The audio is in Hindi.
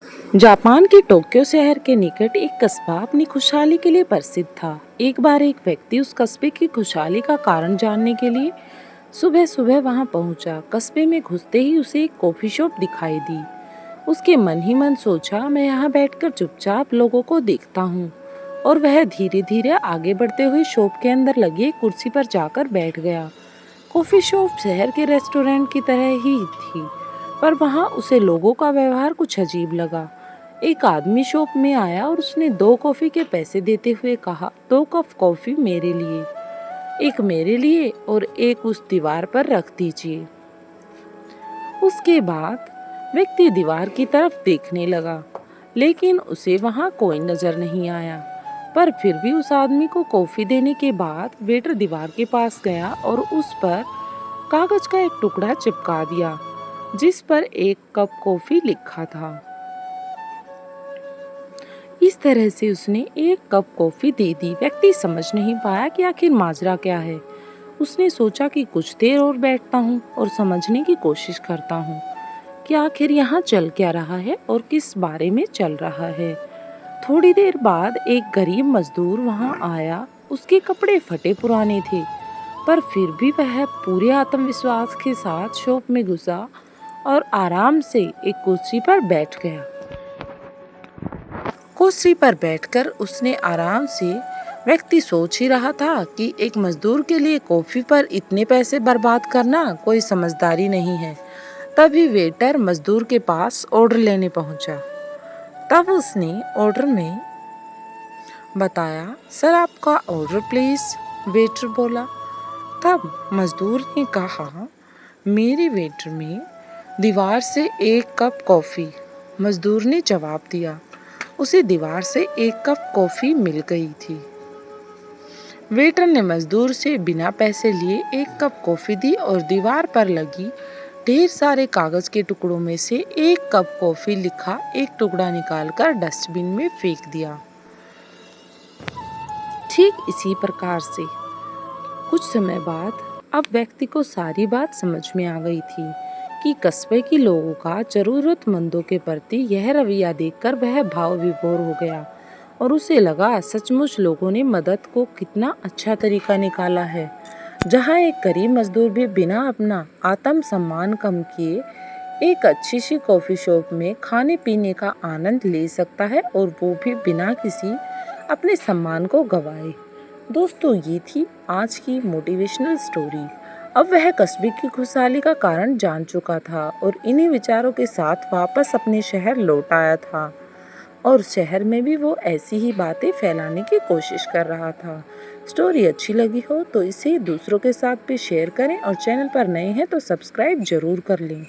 जापान के टोक्यो शहर के निकट एक कस्बा अपनी खुशहाली के लिए प्रसिद्ध था। एक बार एक व्यक्ति उस कस्बे की खुशहाली का कारण जानने के लिए सुबह सुबह वहां पहुंचा। कस्बे में घुसते ही उसे एक कॉफी शॉप दिखाई दी। उसके मन ही मन सोचा, मैं यहाँ बैठकर चुपचाप लोगों को देखता हूँ। और वह धीरे धीरे आगे बढ़ते हुए शॉप के अंदर लगी एक कुर्सी पर जाकर बैठ गया। कॉफी शॉप शहर के रेस्टोरेंट की तरह ही थी, पर वहाँ उसे लोगों का व्यवहार कुछ अजीब लगा। एक आदमी शॉप में आया और उसने 2 कॉफी के पैसे देते हुए कहा, 2 कप कॉफी मेरे लिए, एक मेरे लिए और एक उस दीवार पर रख दीजिए। उसके बाद व्यक्ति दीवार की तरफ देखने लगा, लेकिन उसे वहां कोई नजर नहीं आया। पर फिर भी उस आदमी को कॉफी देने के बाद वेटर दीवार के पास गया और उस पर कागज का एक टुकड़ा चिपका दिया, जिस पर 1 कप कॉफी लिखा था। इस तरह से उसने 1 कप कॉफी दे दी। व्यक्ति समझ नहीं पाया कि आखिर माजरा क्या है। उसने सोचा कि कुछ देर और बैठता हूँ और समझने की कोशिश करता हूँ कि आखिर यहाँ चल क्या रहा है और किस बारे में चल रहा है। थोड़ी देर बाद एक गरीब मजदूर वहाँ आया। उसके कपड़े फटे पुराने थे, पर फिर भी वह पूरे आत्मविश्वास के साथ शॉप में घुसा और आराम से एक कुर्सी पर बैठ गया। कुर्सी पर बैठकर उसने आराम से व्यक्ति सोच ही रहा था कि एक मजदूर के लिए कॉफी पर इतने पैसे बर्बाद करना कोई समझदारी नहीं है। तभी वेटर मजदूर के पास ऑर्डर लेने पहुंचा। तब उसने ऑर्डर में बताया, सर आपका ऑर्डर प्लीज। वेटर बोला। तब मजदूर ने कहा, मेरे वेटर में दीवार से 1 कप कॉफी। मजदूर ने जवाब दिया। उसे दीवार से 1 कप कॉफी मिल गई थी। वेटर ने मजदूर से बिना पैसे लिए 1 कप कॉफी दी और दीवार पर लगी ढेर सारे कागज के टुकड़ों में से 1 कप कॉफी लिखा एक टुकड़ा निकालकर डस्टबिन में फेंक दिया। ठीक इसी प्रकार से कुछ समय बाद अब व्यक्ति को सारी बात समझ में आ गई थी कि कस्बे के लोगों का जरूरतमंदों के प्रति यह रवैया देखकर वह भाव विभोर हो गया और उसे लगा सचमुच लोगों ने मदद को कितना अच्छा तरीका निकाला है, जहां एक गरीब मजदूर भी बिना अपना आत्म सम्मान कम किए एक अच्छी सी कॉफी शॉप में खाने पीने का आनंद ले सकता है, और वो भी बिना किसी अपने सम्मान को गवाए। दोस्तों, ये थी आज की मोटिवेशनल स्टोरी। अब वह कस्बे की खुशहाली का कारण जान चुका था और इन्हीं विचारों के साथ वापस अपने शहर लौट आया था, और शहर में भी वो ऐसी ही बातें फैलाने की कोशिश कर रहा था। स्टोरी अच्छी लगी हो तो इसे दूसरों के साथ भी शेयर करें और चैनल पर नए हैं तो सब्सक्राइब जरूर कर लें।